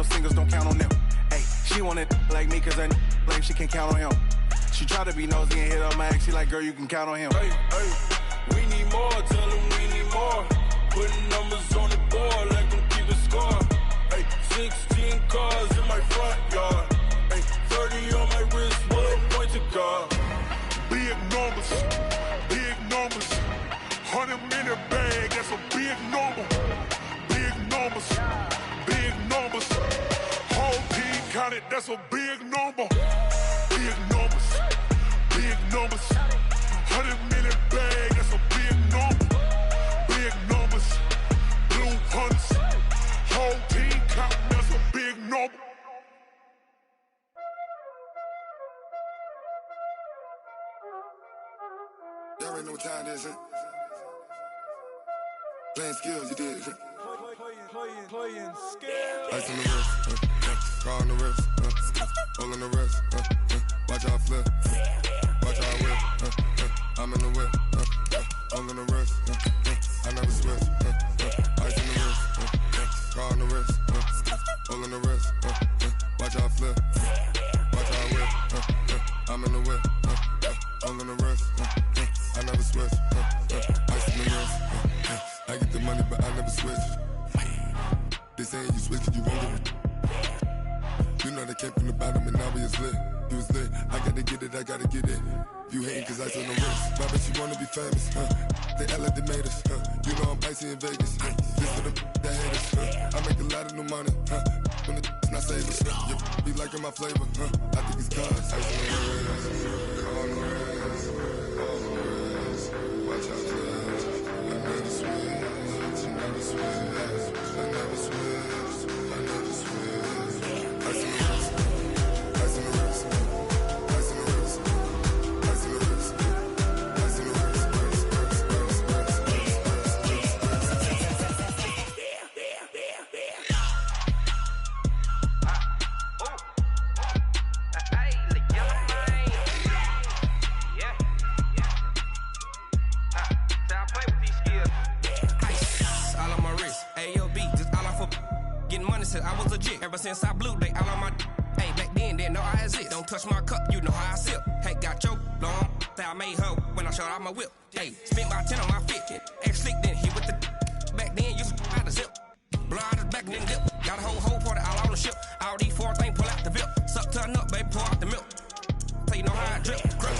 no singles, don't count on them. Hey, she wanted like me cause I like she can count on him. She try to be nosy and hit up my ex. She like, girl, you can count on him. Hey, we need more, tell them we need more. Putting numbers on the board, like them keep a score. Hey, 16 cars in my front yard. Hey, 30 on my wrist, bullet point to God. Big numbers, 100 minute bag, that's a big number. Big numbers, whole team counted, that's a big number. Big numbers, 100 minute bag, that's a big number. Big numbers, blue hunts, whole team counting, that's a big number. Y'all already know what time it is, huh? Playing skills, you did. Playing skills. Ice on the wrist, car on the wrist, hole in the wrist, watch out flip, watch out whip, I'm in the whip, hole in the wrist, I never switch, ice in the wrist, car on the wrist, hole in the wrist, watch out flip, watch out whip, I'm in the whip, hole in the wrist, I never switch, ice in the wrist, I get the money but I never switch. They saying you switch it, you won't get it. You know they came from the bottom and now we is lit. You was lit, I gotta get it, I gotta get it. You hating cause ice on the wrist. Why bet you wanna be famous, huh? They act like they made us, huh? You know I'm icy in Vegas, huh? This for the that hate us, huh? I make a lot of new money, huh? When the not save us, you be liking my flavor, huh? I think it's cause ice on the wrist, on the wrist, on the wrist. Watch out, cuz I never switch, I never switch. I never switch, I never switch. Ice in the wrist, ice in the wrist, ice in the wrist, ice in the wrist, ice in the wrist, I was legit. Ever since I blew, they all on my hey, back then, didn't know I exist. Don't touch my cup, you know how I sip. Hey, got your long, say I made her when I showed out my whip. Hey, spent my 10 on my fit. Ex-slick, then hit with the back then, used to out the zip. Blow out his back, then dip. Got a whole party all on the ship. All these four things, pull out the VIP. Suck, turn up, baby, pour out the milk. So you know how I drip. Crush.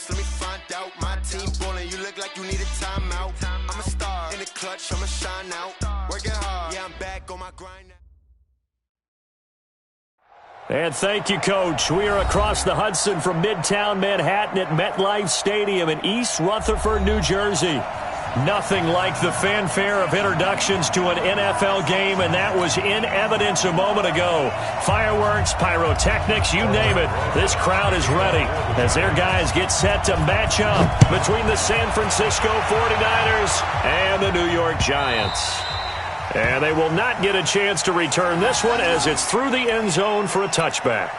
Let me find out. My team ballin', you look like you need a timeout. I'm a star in the clutch, I'ma shine out. Working hard, yeah, I'm back on my grind now. And thank you, Coach. We are across the Hudson from Midtown Manhattan at MetLife Stadium in East Rutherford, New Jersey. Nothing like the fanfare of introductions to an NFL game, and that was in evidence a moment ago. Fireworks, pyrotechnics, you name it. This crowd is ready as their guys get set to match up between the San Francisco 49ers and the New York Giants. And they will not get a chance to return this one as it's through the end zone for a touchback.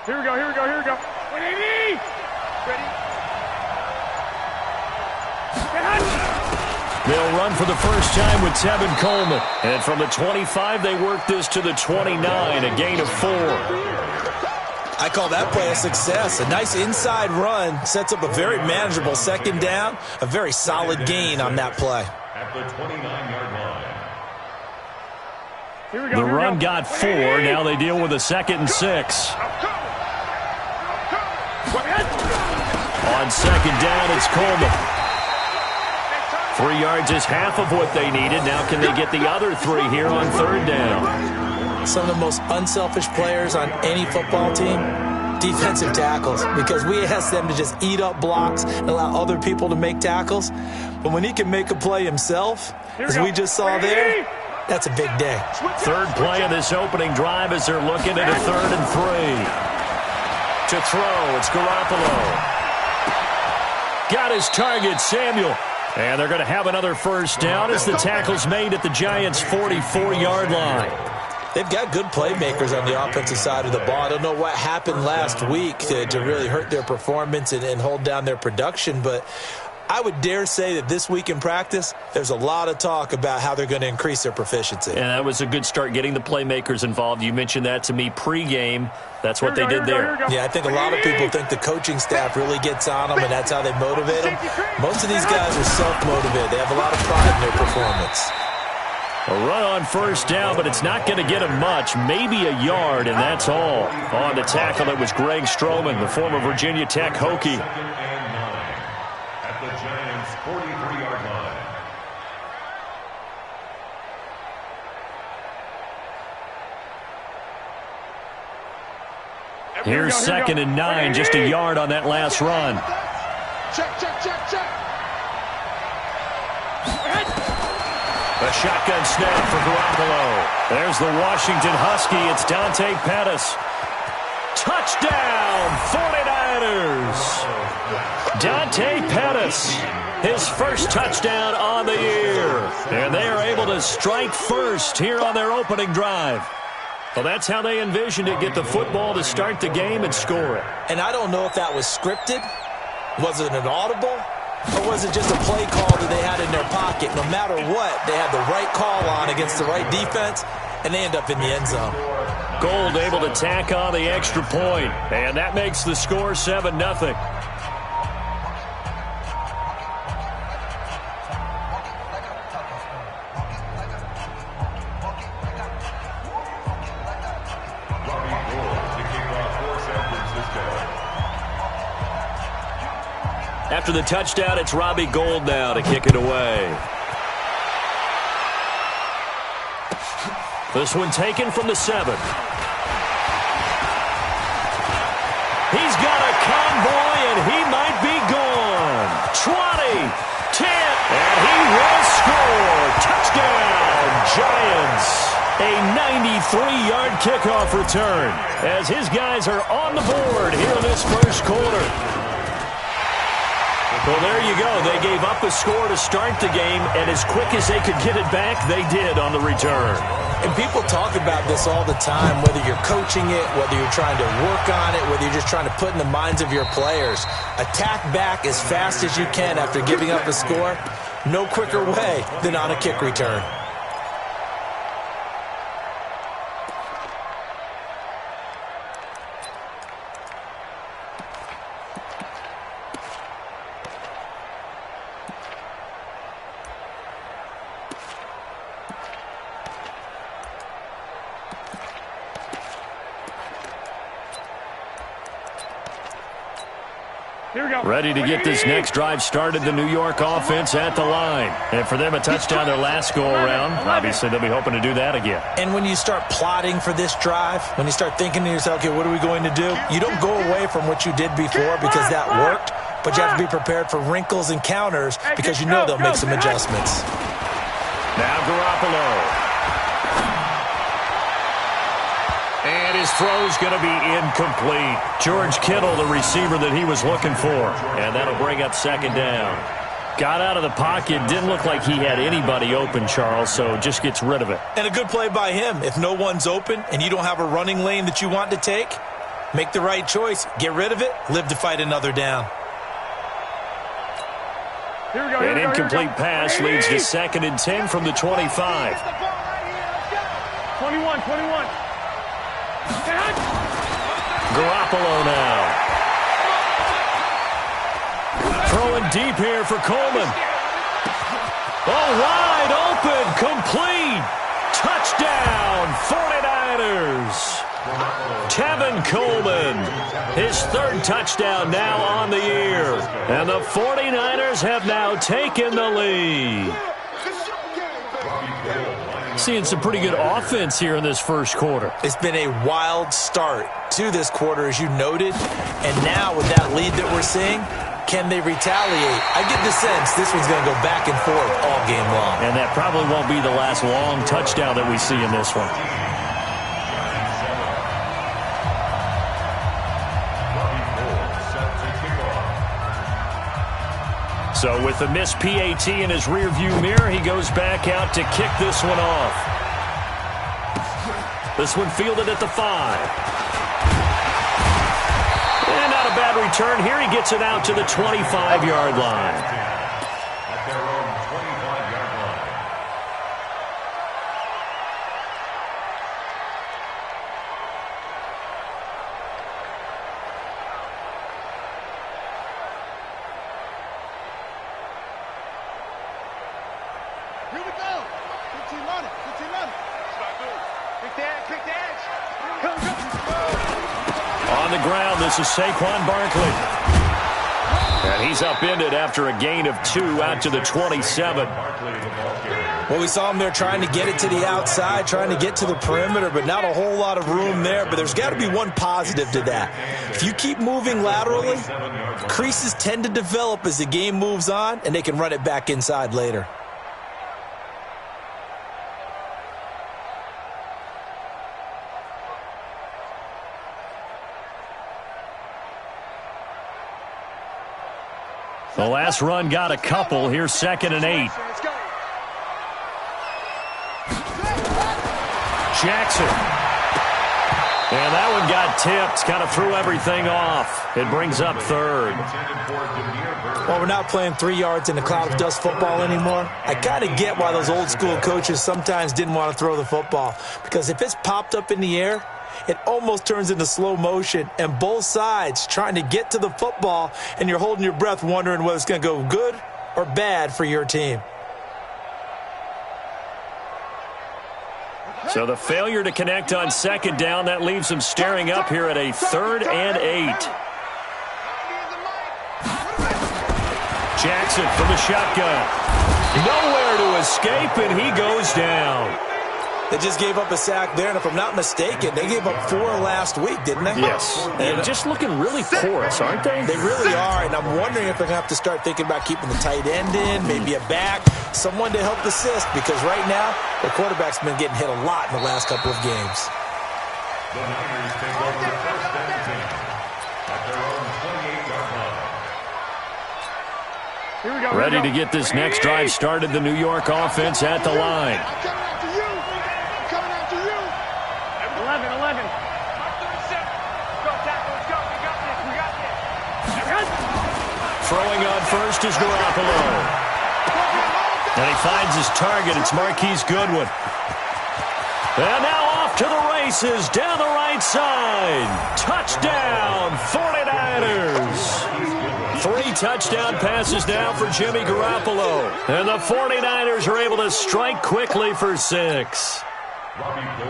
Here we go. Ready? They'll run for the first time with Tevin Coleman. And from the 25, they work this to the 29, a gain of 4. I call that play a success. A nice inside run sets up a very manageable second down, a very solid gain on that play. At the 29-yard line. The run got 4. Now they deal with a 2nd and 6. On second down, it's Coleman. 3 yards is half of what they needed. Now can they get the other 3 here on third down? Some of the most unselfish players on any football team, defensive tackles, because we ask them to just eat up blocks and allow other people to make tackles. But when he can make a play himself, as we just saw there, that's a big day. Third play of this opening drive as they're looking at a 3rd and 3. To throw, it's Garoppolo. Got his target, Samuel. And they're going to have another first down as the tackle's made at the Giants' 44-yard line. They've got good playmakers on the offensive side of the ball. I don't know what happened last week to really hurt their performance and hold down their production, but I would dare say that this week in practice, there's a lot of talk about how they're going to increase their proficiency. And that was a good start getting the playmakers involved. You mentioned that to me pregame. That's what they did there. Yeah, I think a lot of people think the coaching staff really gets on them, and that's how they motivate them. Most of these guys are self-motivated. They have a lot of pride in their performance. A run on first down, but it's not going to get him much. Maybe a yard, and that's all. On the tackle, it was Greg Stroman, the former Virginia Tech Hokie. At the Giants' 43-yard line. Here's 2nd and 9, just a yard on that last run. Check. A shotgun snap for Garoppolo. There's the Washington Husky. It's Dante Pettis. Touchdown, 49ers. Dante Pettis, his first touchdown on the year. And they are able to strike first here on their opening drive. Well, that's how they envisioned it, get the football to start the game and score it. And I don't know if that was scripted. Was it an audible? Or was it just a play call that they had in their pocket? No matter what, they had the right call on against the right defense, and they end up in the end zone. Gold able to tack on the extra point, and that makes the score 7-0. After the touchdown, it's Robbie Gould now to kick it away. This one taken from the 7. He's got a convoy, and he might be gone. 20, 10, and he will score. Touchdown, Giants. A 93-yard kickoff return as his guys are on the board here in this first quarter. Well, there you go. They gave up a score to start the game, and as quick as they could get it back, they did on the return. And people talk about this all the time, whether you're coaching it, whether you're trying to work on it, whether you're just trying to put in the minds of your players. Attack back as fast as you can after giving up a score. No quicker way than on a kick return. Ready to get this next drive started, the New York offense at the line. And for them, a touchdown their last go-around. Obviously, they'll be hoping to do that again. And when you start plotting for this drive, when you start thinking to yourself, okay, what are we going to do? You don't go away from what you did before because that worked. but you have to be prepared for wrinkles and counters because you know they'll make some adjustments. Now Garoppolo. And his throw's going to be incomplete. George Kittle, the receiver that he was looking for. And that'll bring up second down. Got out of the pocket. Didn't look like he had anybody open, Charles, so just gets rid of it. And a good play by him. If no one's open and you don't have a running lane that you want to take, make the right choice. Get rid of it. Live to fight another down. An incomplete pass leads to 2nd and 10 from the 25. 21. Garoppolo now. Throwing deep here for Coleman. Oh, wide open, complete. Touchdown, 49ers. Tevin Coleman, his 3rd touchdown now on the year. And the 49ers have now taken the lead. Seeing some pretty good offense here in this first quarter. It's been a wild start to this quarter, as you noted. And now with that lead that we're seeing, can they retaliate? I get the sense this one's going to go back and forth all game long. And that probably won't be the last long touchdown that we see in this one. So with the missed PAT in his rearview mirror, he goes back out to kick this one off. This one fielded at the 5. And not a bad return here. He gets it out to the 25-yard line. At their own 25-yard line. Here we go. 15 on it. Kick the edge. On the ground, this is Saquon Barkley. And he's upended after a gain of 2 out to the 27. Well, we saw him there trying to get it to the outside, trying to get to the perimeter, but not a whole lot of room there. But there's got to be one positive to that. If you keep moving laterally, creases tend to develop as the game moves on, and they can run it back inside later. The last run got a couple. Here's 2nd and 8. Jackson. And that one got tipped. Kind of threw everything off. It brings up 3rd. Well, we're not playing 3 yards in a cloud of dust football anymore. I kind of get why those old school coaches sometimes didn't want to throw the football. Because if it's popped up in the air, it almost turns into slow motion, and both sides trying to get to the football, and you're holding your breath wondering whether it's going to go good or bad for your team. So the failure to connect on 2nd down, that leaves them staring up here at a 3rd and 8. Jackson from the shotgun. Nowhere to escape, and he goes down. They just gave up a sack there, and if I'm not mistaken, they gave up 4 last week, didn't they? Yes. And just looking really porous, aren't they? They really are, and I'm wondering if they're going to have to start thinking about keeping the tight end in, maybe a back, someone to help assist, because right now, the quarterback's been getting hit a lot in the last couple of games. The Niners take over the 1st and 10 at their own 28-yard line. Here we go. Ready to get this next drive started, the New York offense at the line. Throwing on first is Garoppolo. And he finds his target. It's Marquise Goodwin. And now off to the races down the right side. Touchdown, 49ers. 3 touchdown passes now for Jimmy Garoppolo. And the 49ers are able to strike quickly for 6.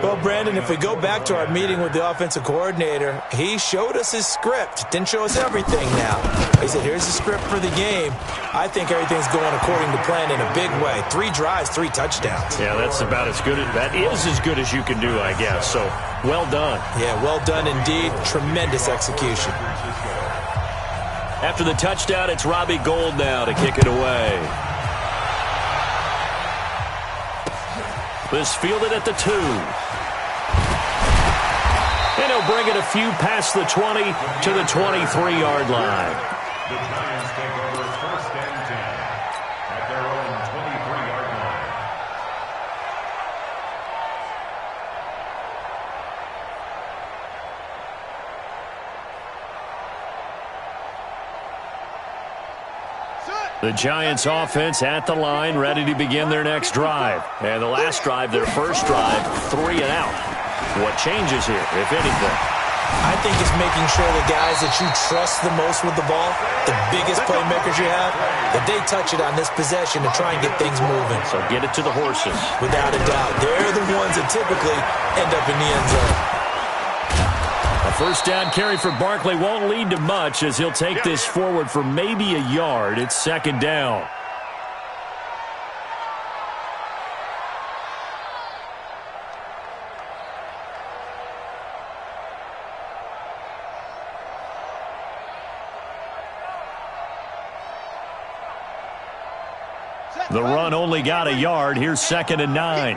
Well, Brandon, if we go back to our meeting with the offensive coordinator, he showed us his script. Didn't show us everything now. He said, here's the script for the game. I think everything's going according to plan in a big way. 3 drives, 3 touchdowns. Yeah, that's about as good. That is as good as you can do, I guess. So, well done. Yeah, well done indeed. Tremendous execution. After the touchdown, it's Robbie Gould now to kick it away. This fielded at the 2. And he'll bring it a few past the 20 to the 23-yard line. The Giants take over 1st and 10 at their own 23-yard line. The Giants offense at the line, ready to begin their next drive. And the last drive, their first drive, 3 and out. What changes here, if anything? I think it's making sure the guys that you trust the most with the ball, the biggest playmakers you have, that they touch it on this possession to try and get things moving. So get it to the horses. Without a doubt. They're the ones that typically end up in the end zone. A first down carry for Barkley won't lead to much as he'll take this forward for maybe a yard. It's 2nd down. The run only got a yard. Here's 2nd and 9.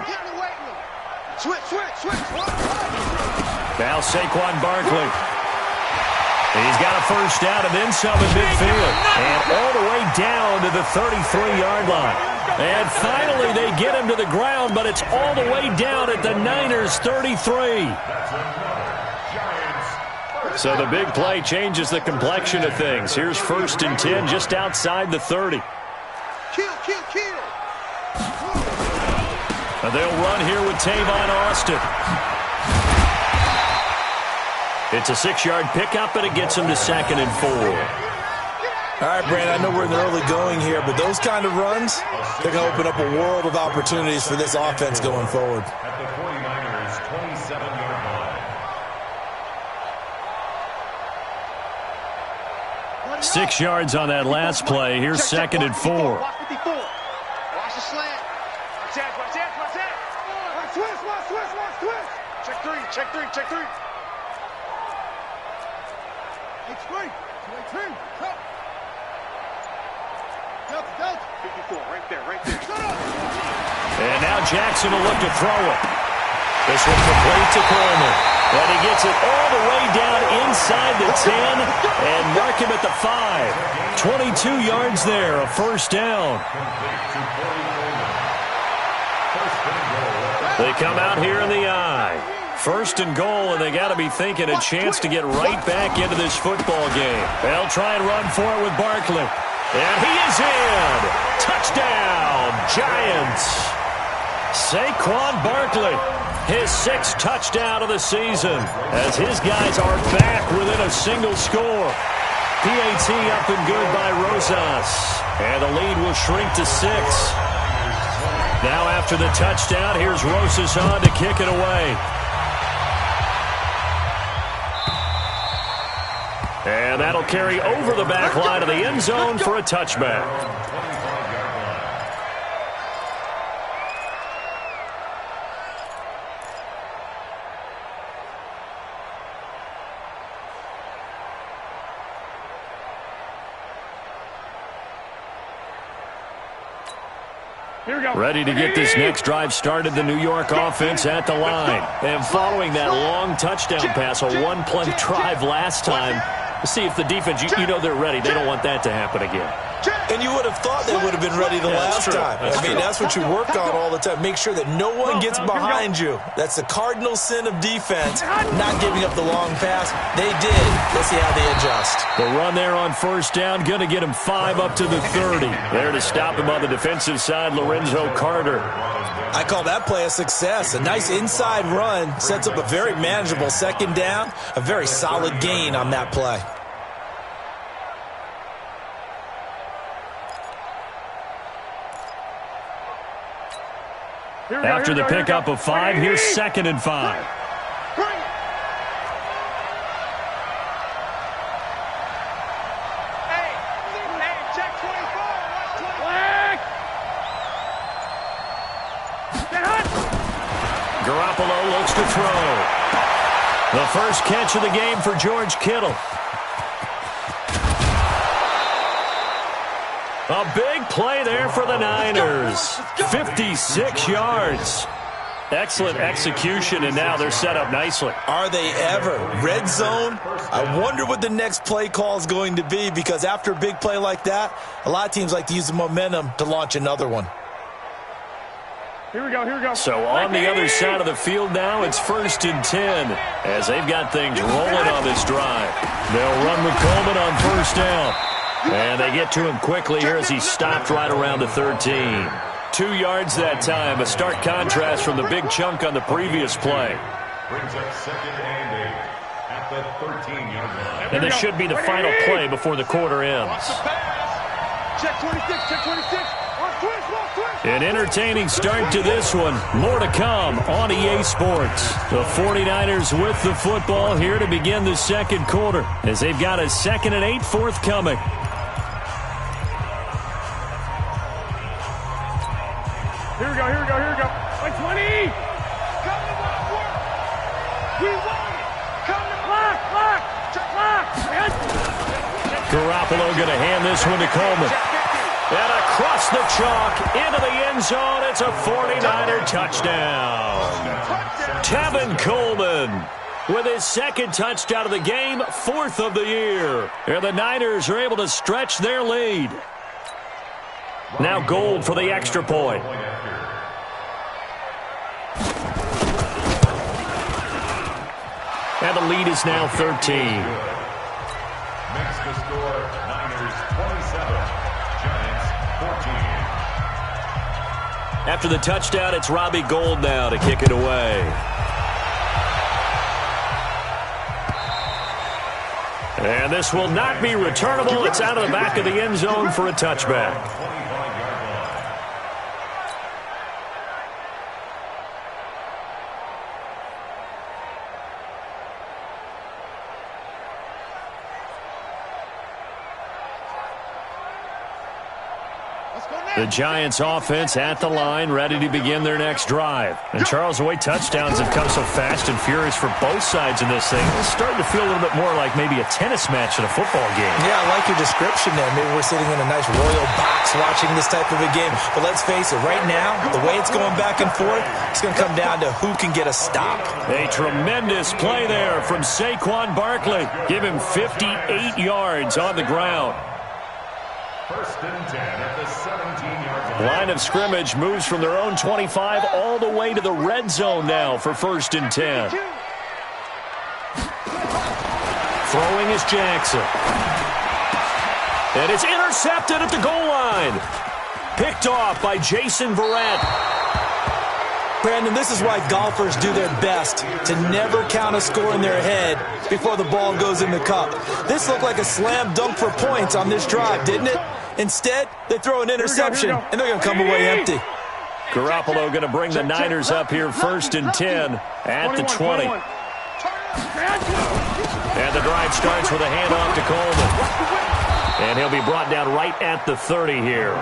Switch. Now Saquon Barkley. He's got a first down and then some in midfield. And all the way down to the 33-yard line. And finally they get him to the ground, but it's all the way down at the Niners' 33. So the big play changes the complexion of things. Here's 1st and 10 just outside the 30. Kill. And they'll run here with Tavon Austin. It's a 6-yard pickup, and it gets him to 2nd and 4. All right, Brandon, I know we're in the early going here, but those kind of runs, they're going to open up a world of opportunities for this offense going forward. At the 49ers' 27-yard line. 6 yards on that last play. Here's 2nd and 4. Watch the slant. Watch that. Switch. Check three. It's free. Delta. 54, right there. And now Jackson will look to throw it. This one complete to Coleman. And he gets it all the way down inside the 10 and mark him at the 5. 22 yards there, a first down. They come out here in the I. 1st and goal, and they got to be thinking a chance to get right back into this football game. They'll try and run for it with Barkley. And he is in. Touchdown, Giants. Saquon Barkley, his 6th touchdown of the season, as his guys are back within a single score. PAT up and good by Rosas. And the lead will shrink to 6. Now after the touchdown, here's Rosas on to kick it away. And that'll carry over the back line of the end zone for a touchback. Ready to get this next drive started, the New York offense at the line. And following that long touchdown pass, a one-play drive last time, see if the defense, you know they're ready. They don't want that to happen again. And you would have thought they would have been ready the last time. That's what you work on all the time. Make sure that no one gets behind you. That's the cardinal sin of defense, not giving up the long pass. They did. Let's see how they adjust. The run there on first down, going to get him 5 up to the 30. There to stop him on the defensive side, Lorenzo Carter. I call that play a success. A nice inside run sets up a very manageable 2nd down, a very solid gain on that play. After the pickup of 5, here's 2nd and 5. Check 24. Garoppolo looks to throw. The first catch of the game for George Kittle. A big play there for the Niners. 56 yards. Excellent execution, and now they're set up nicely. Are they ever? Red zone? I wonder what the next play call is going to be, because after a big play like that, a lot of teams like to use the momentum to launch another one. Here we go. So on the other side of the field now, it's 1st and 10 as they've got things rolling on this drive. They'll run with Coleman on 1st down. And they get to him quickly here as he stopped right around the 13. 2 yards that time, a stark contrast from the big chunk on the previous play. Brings up 2nd and 8 at the 13-yard line. And this should be the final play before the quarter ends. Check 26, check 26. An entertaining start to this one. More to come on EA Sports. The 49ers with the football here to begin the second quarter as they've got a 2nd and 8 forthcoming. Here we go. Like 20. Come to work. We want it. Come to block. Check block. Garoppolo going to hand this one to Coleman. And across the chalk into the end zone. It's a 49er touchdown. Tevin Coleman with his 2nd touchdown of the game, 4th of the year. And the Niners are able to stretch their lead. Now Gold for the extra point. And the lead is now 13. Makes the score Niners 27, Giants 14. After the touchdown, it's Robbie Gould now to kick it away. And this will not be returnable. It's out of the back of the end zone for a touchback. The Giants offense at the line, ready to begin their next drive. And Charles, the way touchdowns have come so fast and furious for both sides in this thing, it's starting to feel a little bit more like maybe a tennis match in a football game. Yeah, I like your description there. Maybe we're sitting in a nice royal box watching this type of a game. But let's face it, right now, the way it's going back and forth, it's going to come down to who can get a stop. A tremendous play there from Saquon Barkley. Give him 58 yards on the ground. 1st and 10 at the 17-yard line. Line of scrimmage moves from their own 25 all the way to the red zone now for 1st and 10. Throwing is Jackson. And it's intercepted at the goal line. Picked off by Jason Verrett. Brandon, this is why golfers do their best to never count a score in their head before the ball goes in the cup. This looked like a slam dunk for points on this drive, didn't it? Instead, they throw an interception, and they're going to come away empty. Garoppolo going to bring the Niners up here 1st and 10 at the 20. And the drive starts with a handoff to Coleman. And he'll be brought down right at the 30 here.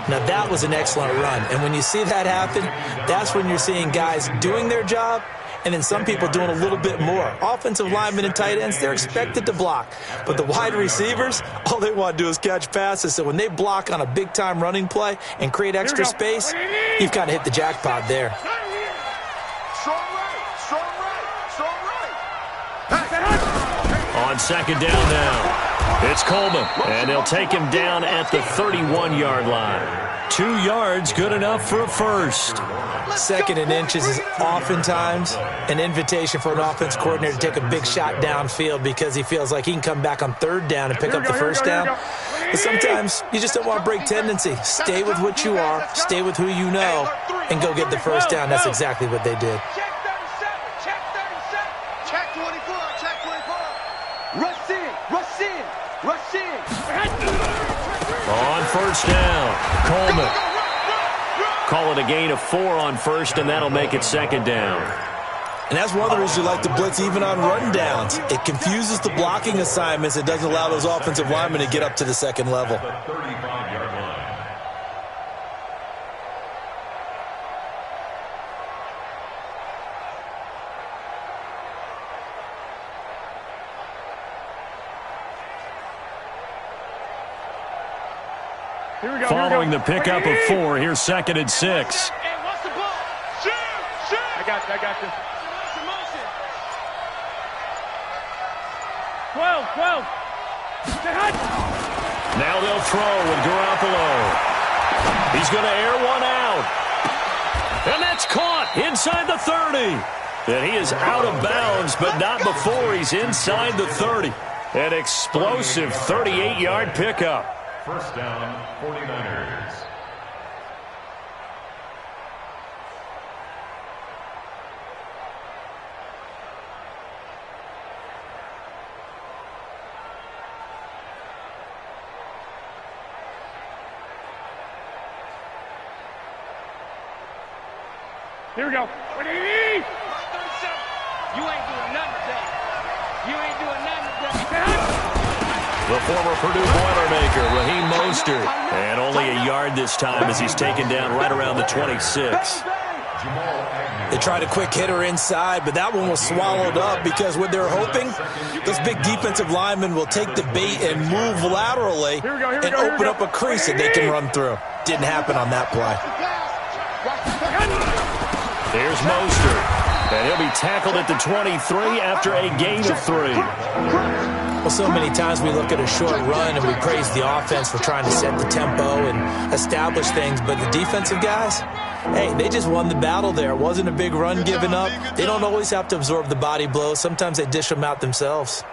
Now, that was an excellent run. And when you see that happen, that's when you're seeing guys doing their job and then some people doing a little bit more. Offensive linemen and tight ends, they're expected to block. But the wide receivers, all they want to do is catch passes. So when they block on a big-time running play and create extra space, you've kind of hit the jackpot there. On 2nd down now. It's Coleman, and they'll take him down at the 31-yard line. 2 yards, good enough for a first. 2nd and inches is oftentimes an invitation for an offense coordinator to take a big shot downfield because he feels like he can come back on 3rd down and pick up the first down. But sometimes you just don't want to break tendency. Stay with what you are, stay with who you know, and go get the first down. That's exactly what they did. Check 37, check 37, check 24, check 24. Rush in, rush in, rush in. On 1st down, Coleman. Call it a gain of 4 on 1st, and that'll make it 2nd down. And that's one of the reasons you like to blitz even on run downs. It confuses the blocking assignments. It doesn't allow those offensive linemen to get up to the 2nd level. The 35-yard line. Following the pickup of 4, here's 2nd and 6. Hey, what's the ball? Shoot! I got this. 12. Now they'll throw with Garoppolo. He's going to air one out. And that's caught inside the 30. And he is out of bounds, but not before he's inside the 30. An explosive 38-yard pickup. First down, 49ers. Here we go. What do you need? 37. You ain't doing nothing today. The former Purdue Boilermaker, Raheem Mostert. And only a yard this time as he's taken down right around the 26. They tried a quick hitter inside, but that one was swallowed up because what they're hoping, those big defensive linemen will take the bait and move laterally and open up a crease that they can run through. Didn't happen on that play. There's Mostert. And he'll be tackled at the 23 after a gain of 3. Well, so many times we look at a short run and we praise the offense for trying to set the tempo and establish things, but the defensive guys, hey, they just won the battle there. It wasn't a big run given up. They don't always have to absorb the body blows. Sometimes they dish them out themselves.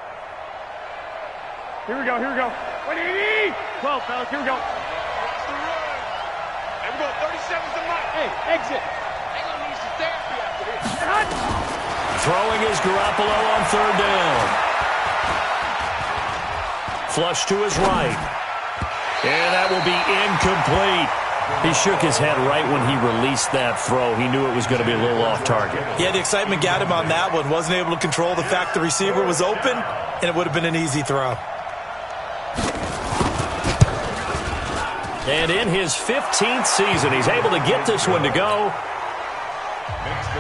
Here we go. What do you need? 12, fellas. Here we go. Watch the run. Hey, we go. 37's the mic. Hey, exit. They're going to need some therapy after this. Throwing is Garoppolo on 3rd down. Flush to his right. And that will be incomplete. He shook his head right when he released that throw. He knew it was going to be a little off target. Yeah, the excitement got him on that one. Wasn't able to control the fact the receiver was open, and it would have been an easy throw. And in his 15th season, he's able to get this one to go.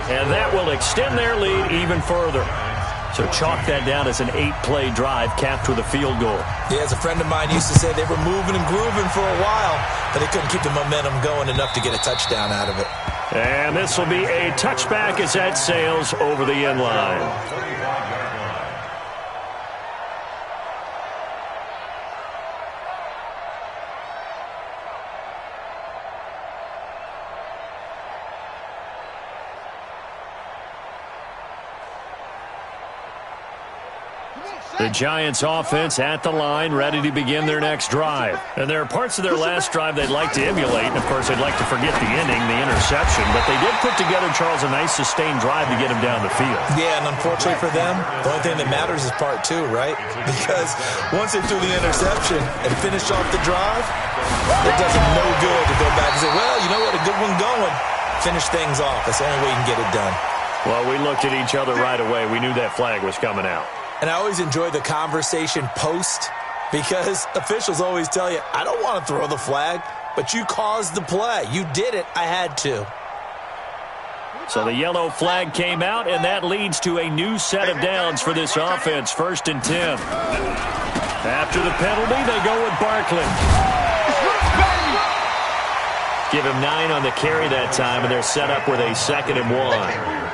And that will extend their lead even further. So chalk that down as an 8-play drive capped with a field goal. Yeah, as a friend of mine used to say, they were moving and grooving for a while, but they couldn't keep the momentum going enough to get a touchdown out of it. And this will be a touchback as that sails over the end line. The Giants offense at the line, ready to begin their next drive. And there are parts of their last drive they'd like to emulate. And, of course, they'd like to forget the inning, the interception. But they did put together, Charles, a nice sustained drive to get him down the field. Yeah, and unfortunately for them, the only thing that matters is part 2, right? Because once they threw the interception and finished off the drive, it does them no good to go back and say, well, you know what, a good one going. Finish things off. That's the only way you can get it done. Well, we looked at each other right away. We knew that flag was coming out. And I always enjoy the conversation post because officials always tell you, I don't want to throw the flag, but you caused the play. You did it. I had to. So the yellow flag came out, and that leads to a new set of downs for this offense, 1st and 10. After the penalty, they go with Barkley. Give him 9 on the carry that time, and they're set up with a 2nd and 1.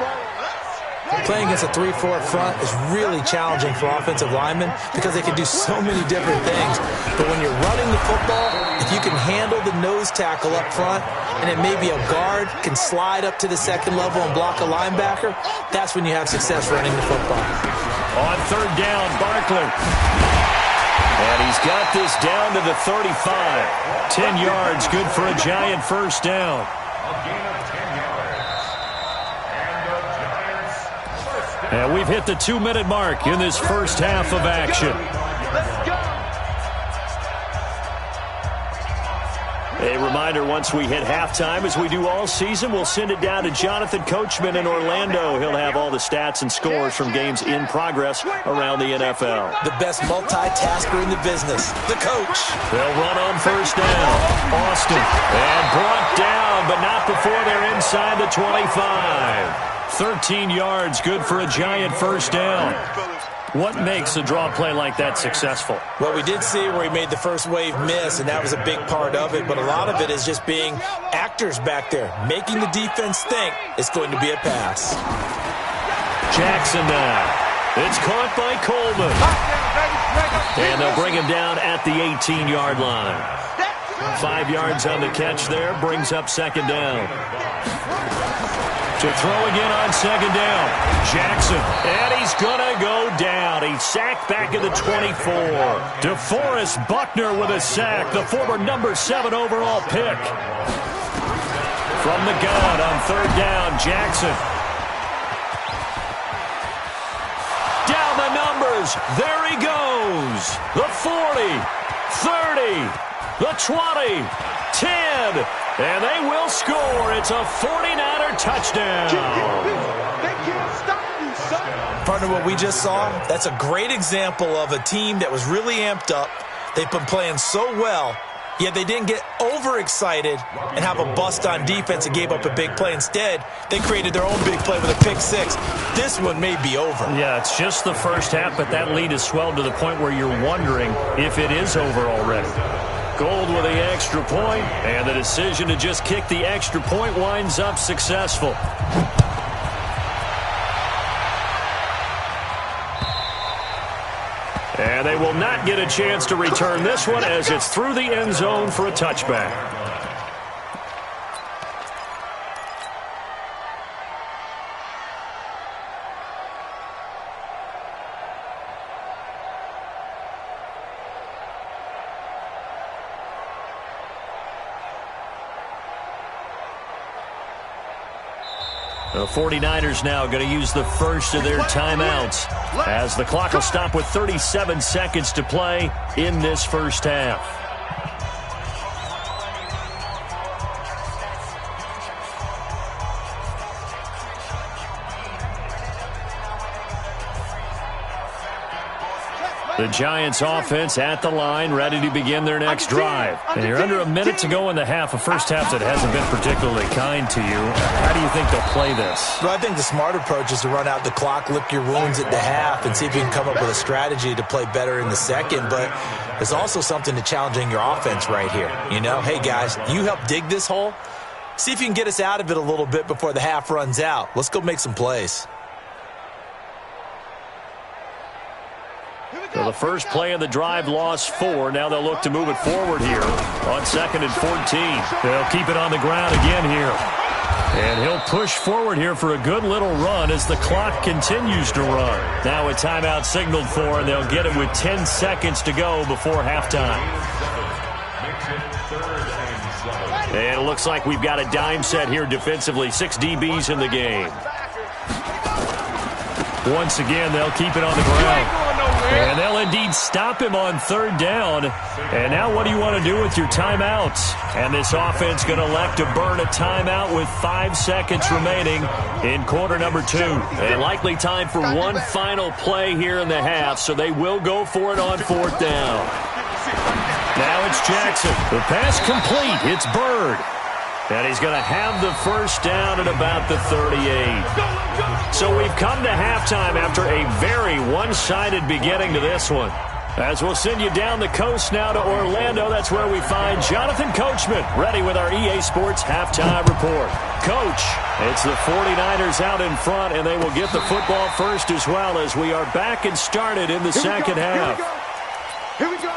Playing against a 3-4 front is really challenging for offensive linemen because they can do so many different things. But when you're running the football, if you can handle the nose tackle up front, and then maybe a guard can slide up to the 2nd level and block a linebacker, that's when you have success running the football. On 3rd down, Barkley. And he's got this down to the 35. 10 yards, good for a Giant 1st down. And we've hit the 2-minute mark in this first half of action. A reminder, once we hit halftime, as we do all season, we'll send it down to Jonathan Coachman in Orlando. He'll have all the stats and scores from games in progress around the NFL. The best multitasker in the business, the coach. They'll run on 1st down. Austin. And brought down, but not before they're inside the 25. 13 yards, good for a Giant 1st down. What makes a draw play like that successful? Well, we did see where he made the first wave miss, and that was a big part of it. But a lot of it is just being actors back there, making the defense think it's going to be a pass. Jackson now. It's caught by Coleman. And they'll bring him down at the 18-yard line. 5 yards on the catch there, brings up second down. To throw again on second down. Jackson, and he's going to go down. He's sacked back at the 24. DeForest Buckner with a sack, the former number 7 overall pick. From the gun on third down, Jackson. Down the numbers. There he goes. The 40, 30, the 20, 10. And they will score. It's a 49er touchdown. They can't stop you, son. Partner, what we just saw, that's a great example of a team that was really amped up. They've been playing so well, yet they didn't get overexcited and have a bust on defense and gave up a big play. Instead, they created their own big play with a pick six. This one may be over. Yeah, it's just the first half, but that lead has swelled to the point where you're wondering if it is over already. Gold with the extra point, and the decision to just kick the extra point winds up successful. And they will not get a chance to return this one as it's through the end zone for a touchback. The 49ers now going to use the first of their timeouts as the clock will stop with 37 seconds to play in this first half. The Giants offense at the line, ready to begin their next drive. And you're under a minute to go in the half, a first half that hasn't been particularly kind to you. How do you think they'll play this? Well, I think the smart approach is to run out the clock, lick your wounds at the half, and see if you can come up with a strategy to play better in the second. But there's also something to challenging your offense right here. You know, hey, guys, you help dig this hole. See if you can get us out of it a little bit before the half runs out. Let's go make some plays. So the first play of the drive lost 4. Now they'll look to move it forward here on 2nd and 14. They'll keep it on the ground again here. And he'll push forward here for a good little run as the clock continues to run. Now a timeout signaled for, and they'll get it with 10 seconds to go before halftime. And it looks like we've got a dime set here defensively. 6 DBs in the game. Once again, they'll keep it on the ground. And they'll indeed stop him on third down. And now what do you want to do with your timeouts? And this offense going to elect to burn a timeout with 5 seconds remaining in quarter number 2. And likely time for one final play here in the half, so they will go for it on 4th down. Now it's Jackson. The pass complete. It's Bird. And he's going to have the first down at about the 38. So we've come to halftime after a very one-sided beginning to this one. As we'll send you down the coast now to Orlando, that's where we find Jonathan Coachman, ready with our EA Sports Halftime Report. Coach, it's the 49ers out in front, and they will get the football first as well as we are back and started in the second half. Here we go.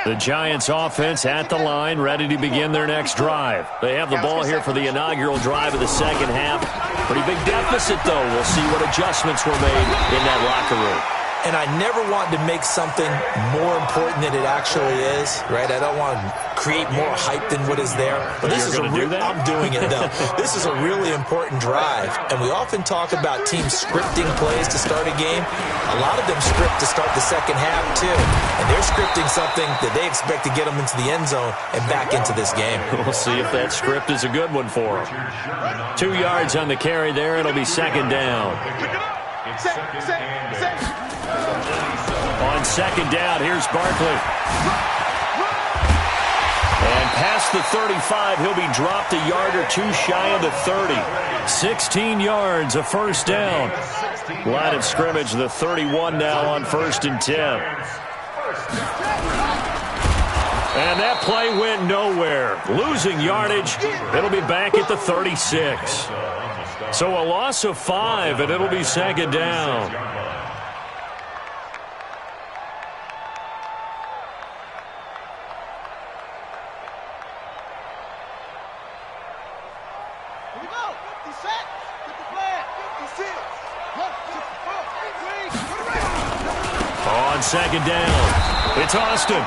The Giants offense at the line, ready to begin their next drive. They have the ball here for the inaugural drive of the second half. Pretty big deficit, though. We'll see what adjustments were made in that locker room. And I never want to make something more important than it actually is, right? I don't want to create more hype than what is there. But this is I'm doing it, though. This is a really important drive. And we often talk about teams scripting plays to start a game. A lot of them script to start the second half, too. And they're scripting something that they expect to get them into the end zone and back into this game. We'll see if that script is a good one for them. 2 yards on the carry there. It'll be second down. On second down, here's Barkley. And past the 35, he'll be dropped a yard or two shy of the 30. 16 yards, a first down. Line of scrimmage, the 31 now on 1st and 10. And that play went nowhere. Losing yardage, it'll be back at the 36. So a loss of 5, and it'll be 2nd down. On 2nd down, it's Austin.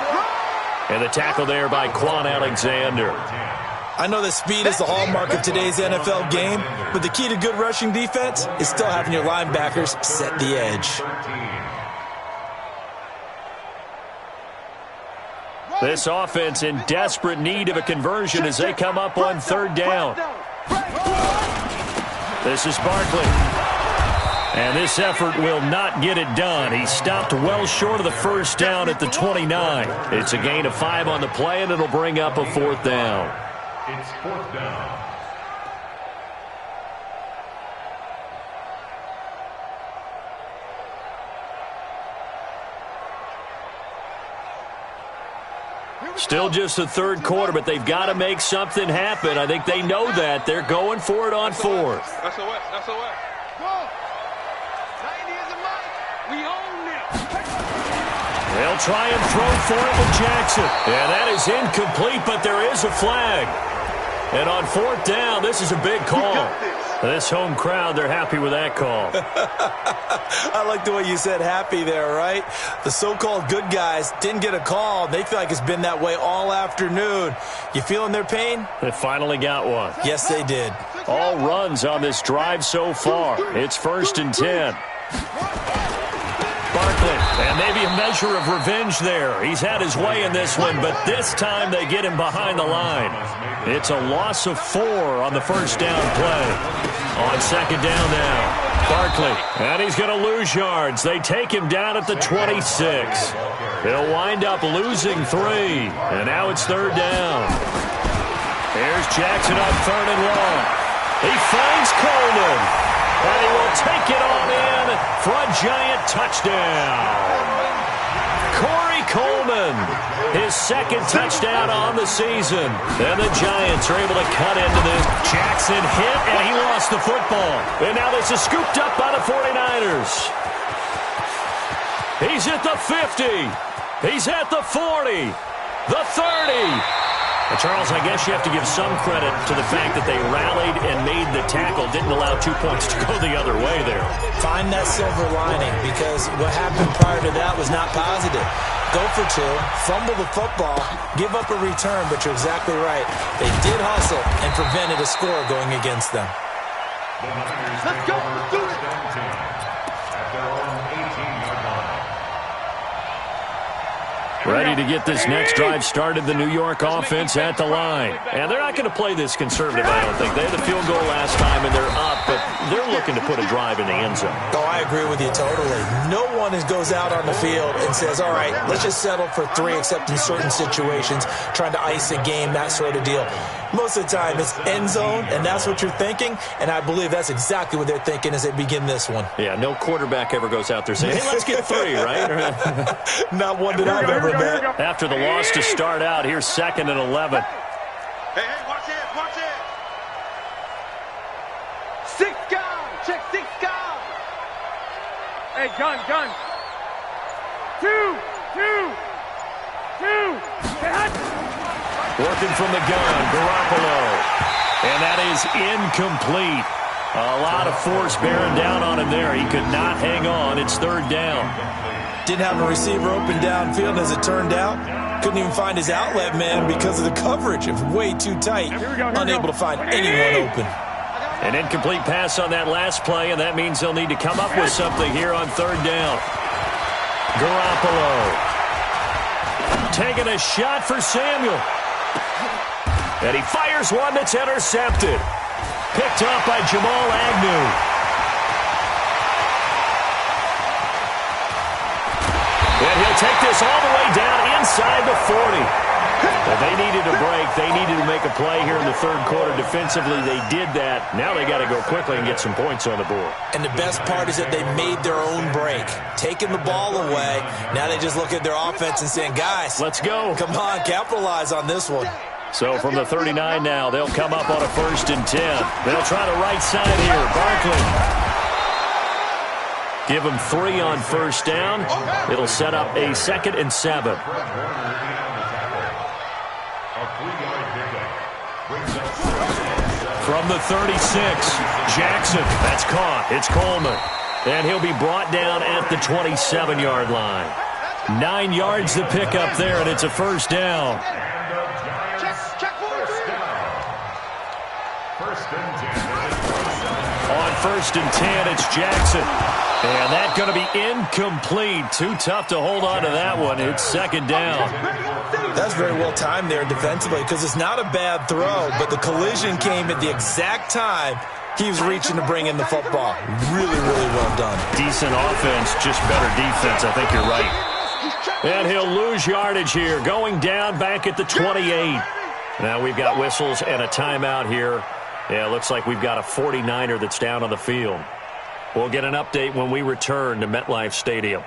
And the tackle there by Quan Alexander. I know that speed is the hallmark of today's NFL game, but the key to good rushing defense is still having your linebackers set the edge. This offense in desperate need of a conversion as they come up on 3rd down. This is Barkley. And this effort will not get it done. He stopped well short of the first down at the 29. It's a gain of 5 on the play, and it'll bring up a 4th down. It's 4th down. Still just the 3rd quarter, but they've got to make something happen. I think they know that. They're going for it on 4th. That's a what? That's a what? They'll try and throw for it with Jackson. Yeah, that is incomplete, but there is a flag. And on 4th down, this is a big call. This home crowd, they're happy with that call. I like the way you said happy there, right? The so-called good guys didn't get a call. They feel like it's been that way all afternoon. You feeling their pain? They finally got one. Yes, they did. All runs on this drive so far. It's 1st and 10. Barkley, and maybe a measure of revenge there. He's had his way in this one, but this time they get him behind the line. It's a loss of 4 on the first down play. On 2nd down now, Barkley, and he's going to lose yards. They take him down at the 26. He'll wind up losing 3, and now it's 3rd down. Here's Jackson on 3rd and long. He finds Coleman. And he will take it on in for a giant touchdown. Corey Coleman, his 2nd touchdown on the season. And the Giants are able to cut into this. Jackson hit, and he lost the football. And now this is scooped up by the 49ers. He's at the 50. He's at the 40. The 30. Well, Charles, I guess you have to give some credit to the fact that they rallied and made the tackle, didn't allow 2 points to go the other way there. Find that silver lining, because what happened prior to that was not positive. Go for 2, fumble the football, give up a return, but you're exactly right. They did hustle and prevented a score going against them. Let's go. Let's do it. At their own 18-yard line. Ready to get this next drive started, the New York offense at the line. And they're not going to play this conservative, I don't think. They had the field goal last time, and they're up, but they're looking to put a drive in the end zone. Oh, I agree with you totally. No one goes out on the field and says, all right, let's just settle for 3, except in certain situations, trying to ice a game, that sort of deal. Most of the time, it's end zone, and that's what you're thinking, and I believe that's exactly what they're thinking as they begin this one. Yeah, no quarterback ever goes out there saying, hey, let's get 3, right? Not one that I've ever met. After the loss to start out, here's 2nd and 11. Hey, watch it, watch it. 6 guys, check 6 guys. Hey, gun. 2. Working from the gun, Garoppolo. And that is incomplete. A lot of force bearing down on him there. He could not hang on. It's 3rd down. Didn't have a receiver open downfield, as it turned out. Couldn't even find his outlet man because of the coverage. It was way too tight. Unable to find anyone open. An incomplete pass on that last play, and that means they'll need to come up with something here on 3rd down. Garoppolo. Taking a shot for Samuel. And he fires one that's intercepted. Picked up by Jamal Agnew. And he'll take this all the way down inside the 40. Well, they needed a break. They needed to make a play here in the third quarter. Defensively, they did that. Now they got to go quickly and get some points on the board. And the best part is that they made their own break. Taking the ball away, now they just look at their offense and saying, guys, let's go. Come on, capitalize on this one. So from the 39 now, they'll come up on a 1st and 10. They'll try the right side here. Barkley. Give them 3 on 1st down. It'll set up a 2nd and 7. From the 36, Jackson. That's caught. It's Coleman. And he'll be brought down at the 27-yard line. 9 yards to pick up there, and it's a 1st down. On 1st and 10, it's Jackson. And that's going to be incomplete. Too tough to hold on to that one. It's 2nd down. That's very well timed there defensively because it's not a bad throw, but the collision came at the exact time he was reaching to bring in the football. Really, really well done. Decent offense, just better defense. I think you're right. And he'll lose yardage here, going down back at the 28. Now we've got whistles and a timeout here. Yeah, it looks like we've got a 49er that's down on the field. We'll get an update when we return to MetLife Stadium.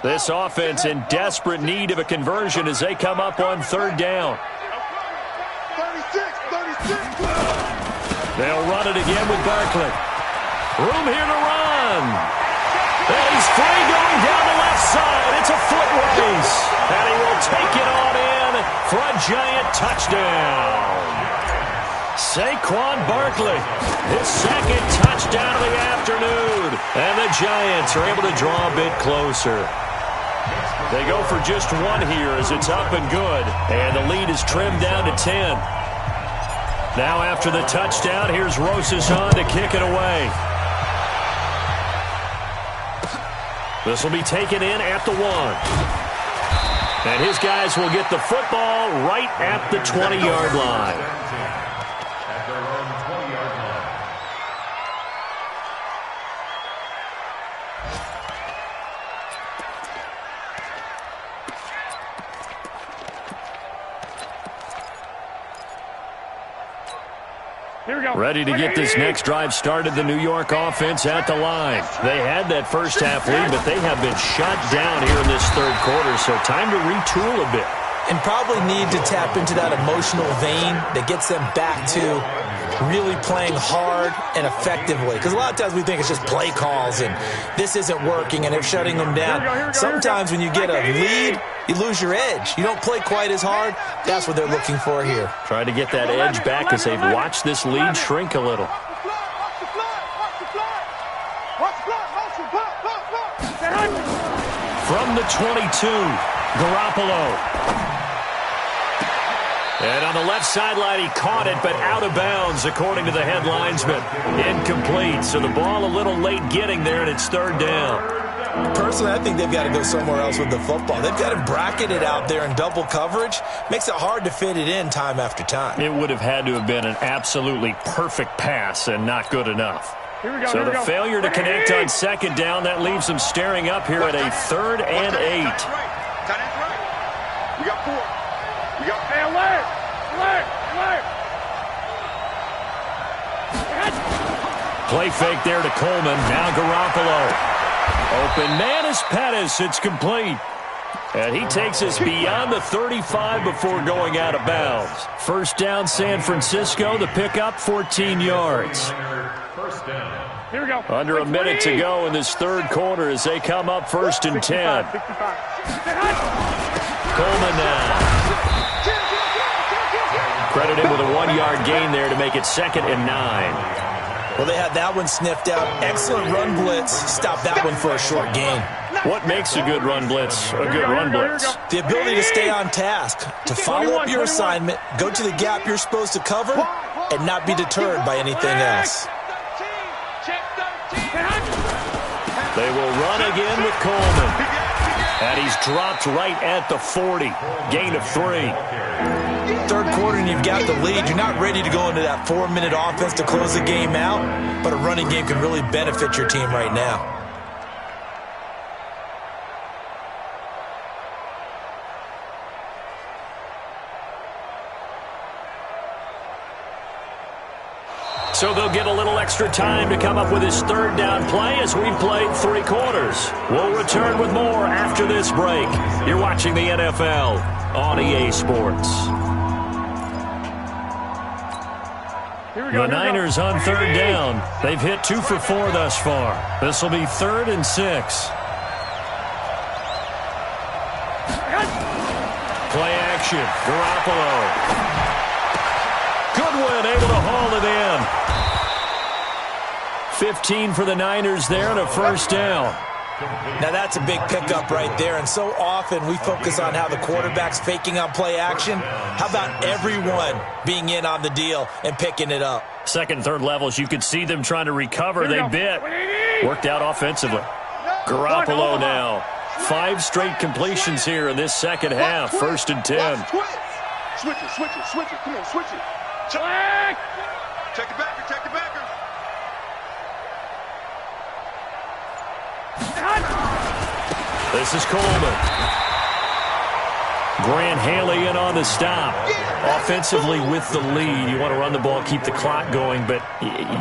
This offense in desperate need of a conversion as they come up on 3rd down. 36. They'll run it again with Barkley. Room here to run. And he's free going down the left side. It's a foot race. And he will take it on in for a giant touchdown. Saquon Barkley, his 2nd touchdown of the afternoon. And the Giants are able to draw a bit closer. They go for just 1 here as it's up and good. And the lead is trimmed down to 10. Now after the touchdown, here's Rosas on to kick it away. This will be taken in at the 1. And his guys will get the football right at the 20-yard line. Ready to get this next drive started, the New York offense at the line. They had that first half lead, but they have been shut down here in this third quarter, so time to retool a bit. And probably need to tap into that emotional vein that gets them back to really playing hard and effectively. Because a lot of times we think it's just play calls and this isn't working and they're shutting them down. Sometimes when you get a lead, you lose your edge. You don't play quite as hard. That's what they're looking for here. Trying to get that edge back as they've watched this lead shrink a little. From the 22, Garoppolo. And on the left sideline, he caught it, but out of bounds, according to the head linesman. Incomplete, so the ball a little late getting there, and it's 3rd down. Personally, I think they've got to go somewhere else with the football. They've got him bracketed out there in double coverage. Makes it hard to fit it in time after time. It would have had to have been an absolutely perfect pass and not good enough. So the failure to connect on 2nd down, that leaves them staring up here at a 3rd and 8. We got 4. We got alert! Play fake there to Coleman. Now Garoppolo. Open man is Pettis. It's complete. And he takes us beyond the 35 before going out of bounds. 1st down, San Francisco. The pickup, 14 yards. Here we go. Under a minute to go in this third quarter as they come up 1st and 10. Coleman now. Credited with a 1-yard gain there to make it 2nd and 9. Well, they had that one sniffed out. Excellent run blitz. Stop that one for a short gain. What makes a good run blitz a good run blitz? The ability to stay on task, to follow up your assignment, go to the gap you're supposed to cover, and not be deterred by anything else. They will run again with Coleman. And he's dropped right at the 40. Gain of 3. Third quarter and you've got the lead. You're not ready to go into that 4-minute offense to close the game out, but a running game can really benefit your team right now. So they'll get a little extra time to come up with his third down play as we've played 3 quarters. We'll return with more after this break. You're watching the NFL on EA Sports. The Niners on third down. They've hit 2 for 4 thus far. This will be 3rd and 6. Play action. Garoppolo. Goodwin able to haul it in. 15 for the Niners there and a first down. Now that's a big pickup right there, and so often we focus on how the quarterback's faking on play action. How about everyone being in on the deal and picking it up? Second and third levels, you could see them trying to recover. They bit. Worked out offensively. Garoppolo now. 5 straight completions here in this second half. 1st and 10. Switch it. Come on, switch it. Check. Check the backer. This is Coleman. Grant Haley in on the stop. Offensively with the lead, you want to run the ball, keep the clock going, but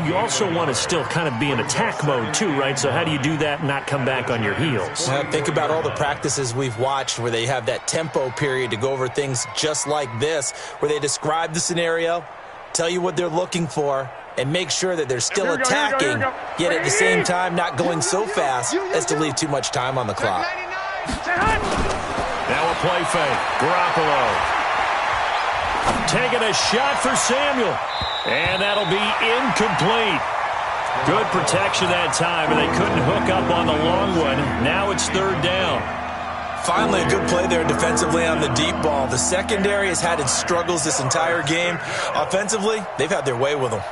you also want to still kind of be in attack mode too, right? So how do you do that and not come back on your heels? Think about all the practices we've watched where they have that tempo period to go over things just like this, where they describe the scenario, tell you what they're looking for, and make sure that they're still attacking, yet at the same time not going so fast as to leave too much time on the clock. Now a play fake. Garoppolo. Taking a shot for Samuel. And that'll be incomplete. Good protection that time, and they couldn't hook up on the long one. Now it's 3rd down. Finally, a good play there defensively on the deep ball. The secondary has had its struggles this entire game. Offensively, they've had their way with them.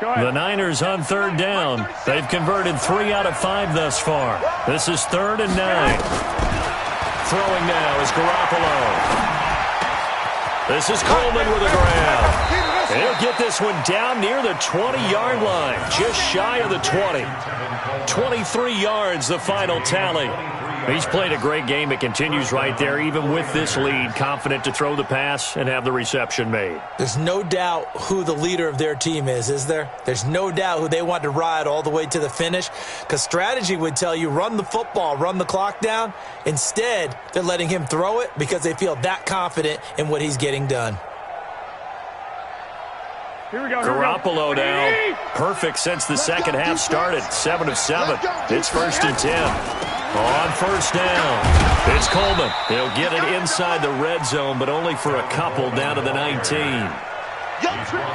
The Niners on 3rd down. They've converted 3 out of 5 thus far. This is 3rd and 9. Throwing now is Garoppolo. This is Coleman with a grab. He'll get this one down near the 20-yard line, just shy of the 20. 23 yards, the final tally. He's played a great game. It continues right there, even with this lead, confident to throw the pass and have the reception made. There's no doubt who the leader of their team is there? There's no doubt who they want to ride all the way to the finish, because strategy would tell you run the football, run the clock down. Instead, they're letting him throw it because they feel that confident in what he's getting done. Garoppolo now, perfect since the second half started. 7 of 7. It's 1st and 10. On 1st down, it's Coleman. He'll get it inside the red zone, but only for a couple down to the 19.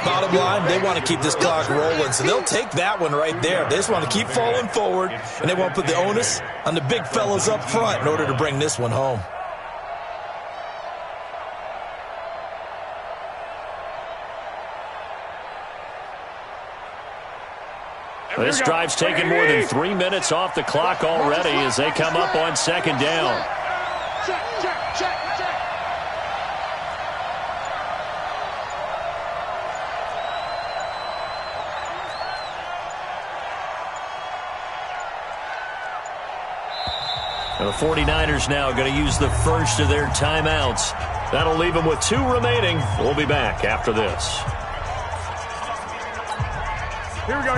Bottom line, they want to keep this clock rolling, so they'll take that one right there. They just want to keep falling forward, and they want to put the onus on the big fellas up front in order to bring this one home. This drive's taken more than 3 minutes off the clock already as they come up on 2nd down. The 49ers now going to use the first of their timeouts. That'll leave them with 2 remaining. We'll be back after this. Here we go.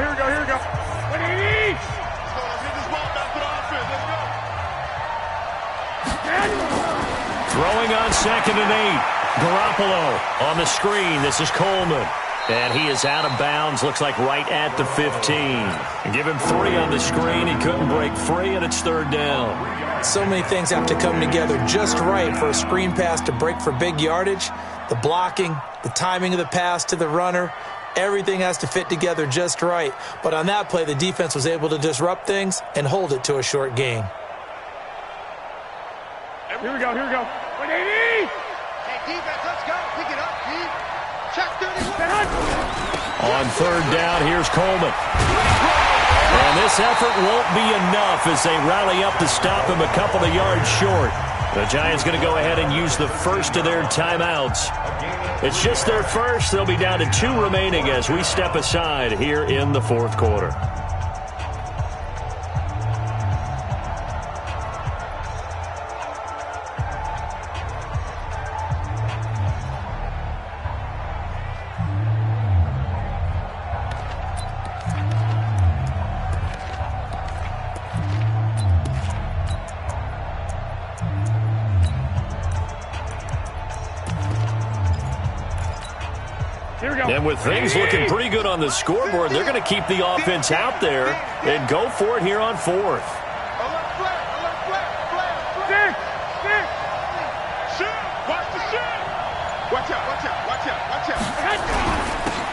Throwing on 2nd and 8. Garoppolo on the screen. This is Coleman. And he is out of bounds. Looks like right at the 15. Give him 3 on the screen. He couldn't break free, and it's 3rd down. So many things have to come together just right for a screen pass to break for big yardage. The blocking, the timing of the pass to the runner, everything has to fit together just right. But on that play, the defense was able to disrupt things and hold it to a short gain. Here we go. 180. Hey, defense, let's go. Pick it up, Steve. Check 31. On 3rd down, here's Coleman. And this effort won't be enough as they rally up to stop him a couple of yards short. The Giants going to go ahead and use the first of their timeouts. It's just their first. They'll be down to 2 remaining as we step aside here in the fourth quarter. And with things looking pretty good on the scoreboard, they're going to keep the offense out there and go for it here on 4th.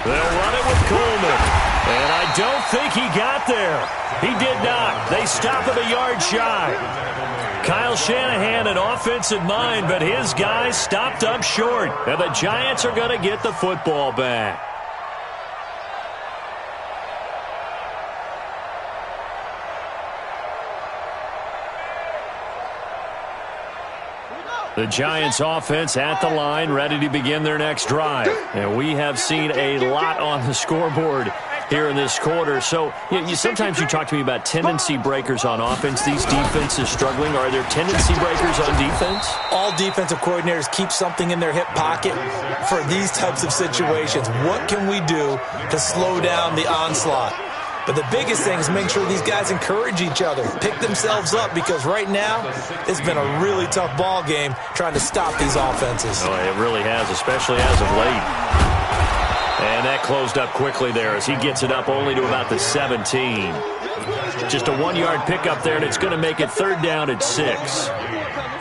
They'll run it with Coleman. And I don't think he got there. He did not. They stop him a yard shy. Kyle Shanahan an offensive mind, but his guys stopped up short. And the Giants are going to get the football back. The Giants offense at the line, ready to begin their next drive. And we have seen a lot on the scoreboard here in this quarter. So sometimes you talk to me about tendency breakers on offense. These defenses struggling. Are there tendency breakers on defense? All defensive coordinators keep something in their hip pocket for these types of situations. What can we do to slow down the onslaught? But the biggest thing is make sure these guys encourage each other, pick themselves up, because right now it's been a really tough ball game trying to stop these offenses. Oh, it really has, especially as of late. And that closed up quickly there as he gets it up only to about the 17. Just a 1-yard pickup there, and it's going to make it 3rd down at 6.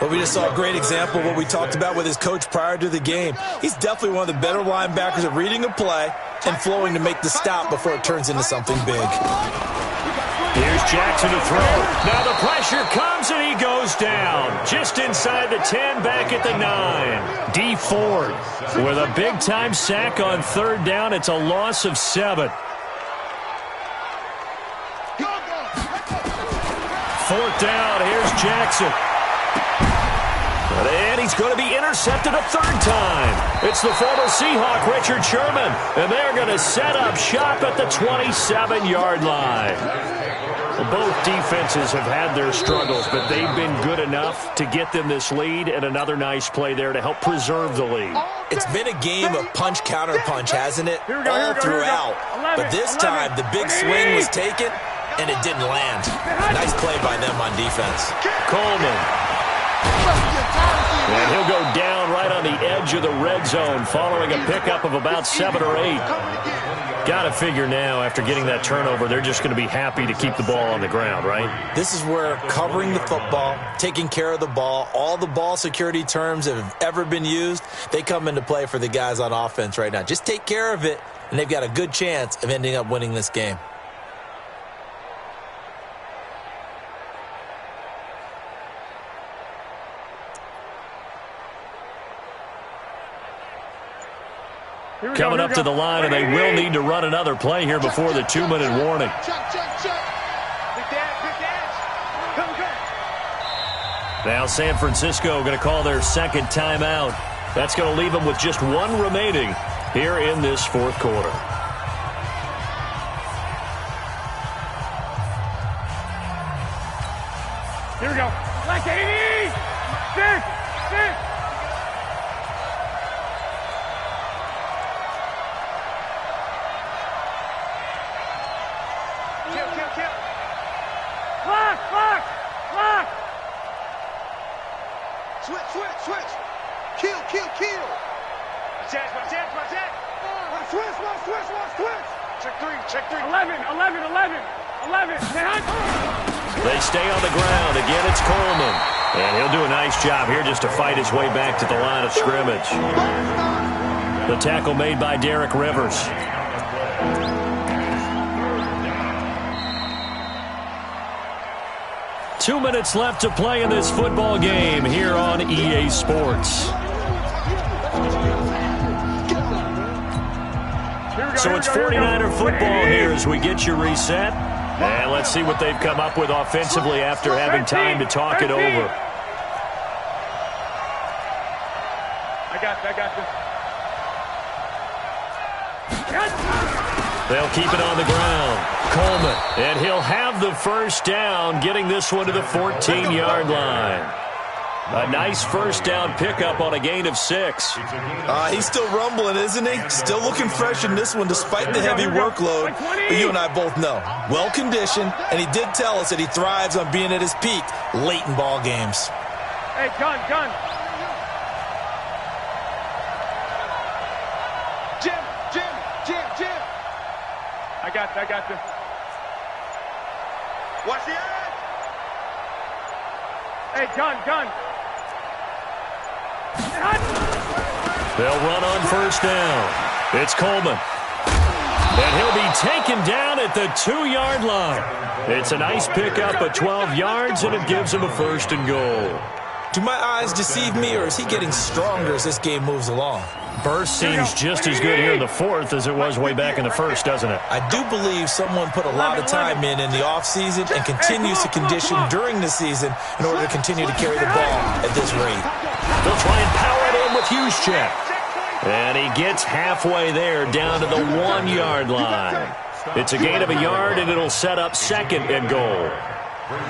But we just saw a great example of what we talked about with his coach prior to the game. He's definitely one of the better linebackers at reading a play and flowing to make the stop before it turns into something big. Here's Jackson to throw. Now the pressure comes and he goes down. Just inside the 10, back at the 9. D Ford with a big-time sack on 3rd down. It's a loss of 7. 4th down, here's Jackson. And he's going to be intercepted a 3rd time. It's the former Seahawk, Richard Sherman. And they're going to set up shop at the 27-yard line. Well, both defenses have had their struggles, but they've been good enough to get them this lead, and another nice play there to help preserve the lead. It's been a game of punch-counter-punch, hasn't it? All throughout. But this time, the big swing was taken, and it didn't land. Nice play by them on defense. Coleman. And he'll go down right on the edge of the red zone following a pickup of about 7 or 8. Got to figure now, after getting that turnover, they're just going to be happy to keep the ball on the ground, right? This is where covering the football, taking care of the ball, all the ball security terms that have ever been used, they come into play for the guys on offense right now. Just take care of it, and they've got a good chance of ending up winning this game. Coming up to the line, and they will need to run another play here before the 2-minute warning. Now San Francisco going to call their 2nd timeout. That's going to leave them with just 1 remaining here in this 4th quarter. Here we go. Like 80! 6! Switch. Kill. Switch. Check 3. 11. They stay on the ground. Again, it's Coleman. And he'll do a nice job here just to fight his way back to the line of scrimmage. The tackle made by Derek Rivers. Two minutes left to play in this football game here on EA Sports. So it's 49er football here as we get you reset. And let's see what they've come up with offensively after having time to talk it over. I got this. They'll keep it on the ground. Coleman, and he'll have the first down, getting this one to the 14-yard line. A nice first down pickup on a gain of 6. He's still rumbling, isn't he? Still looking fresh in this one despite the heavy workload. But you and I both know, well-conditioned, and he did tell us that he thrives on being at his peak late in ball games. Hey, gun. Jim. I got this. Watch the edge. Hey, gun. They'll run on first down. It's Coleman. And he'll be taken down at the 2-yard line. It's a nice pickup of 12 yards, and it gives him a first and goal. Do my eyes deceive me, or is he getting stronger as this game moves along? Burst seems just as good here in the fourth as it was way back in the first, doesn't it? I do believe someone put a lot of time in the offseason and continues to condition during the season in order to continue to carry the ball at this rate. They'll try and power it in with Juszczyk. And he gets halfway there down to the 1-yard line. It's a gain of a yard, and it'll set up second and goal.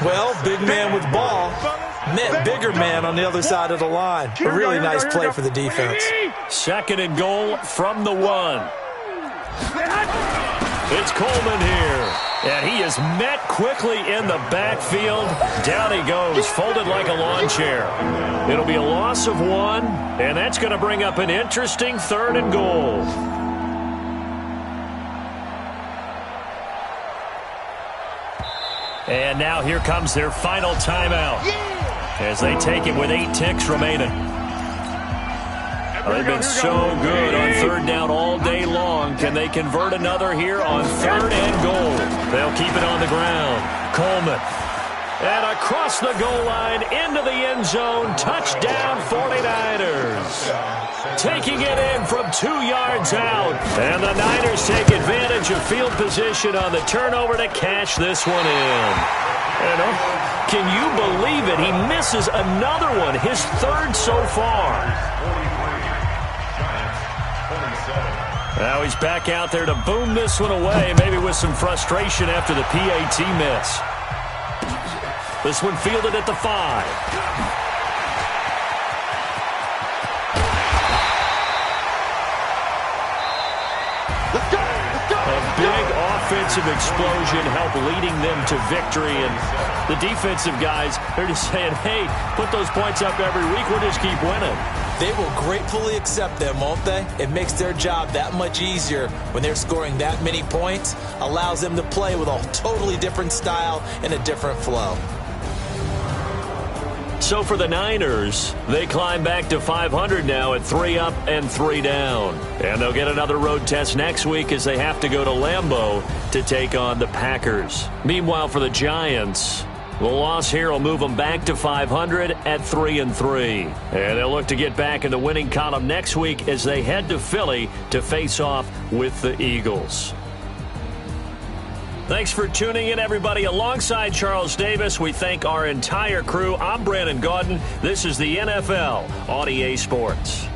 Well, big man with ball meant bigger man on the other side of the line. A really nice play for the defense. Second and goal from the 1. It's Coleman here. And he is met quickly in the backfield. Down he goes, folded like a lawn chair. It'll be a loss of 1, and that's going to bring up an interesting 3rd and goal. And now here comes their final timeout as they take it with 8 ticks remaining. They've been so good on 3rd down all day long. Can they convert another here on 3rd and goal? They'll keep it on the ground. Coleman. And across the goal line into the end zone. Touchdown 49ers. Taking it in from 2 yards out. And the Niners take advantage of field position on the turnover to cash this one in. And can you believe it? He misses another one, his 3rd so far. Now he's back out there to boom this one away, maybe with some frustration after the PAT miss. This one fielded at the 5. A big offensive explosion helped leading them to victory, and the defensive guys, they're just saying, hey, put those points up every week, we'll just keep winning. They will gratefully accept them, won't they? It makes their job that much easier when they're scoring that many points, allows them to play with a totally different style and a different flow. So for the Niners, they climb back to 500 now at 3 up and 3 down. And they'll get another road test next week as they have to go to Lambeau to take on the Packers. Meanwhile, for the Giants, the loss here will move them back to 500 at 3 and 3. And they'll look to get back in the winning column next week as they head to Philly to face off with the Eagles. Thanks for tuning in, everybody. Alongside Charles Davis, we thank our entire crew. I'm Brandon Gaudin. This is the NFL on EA Sports.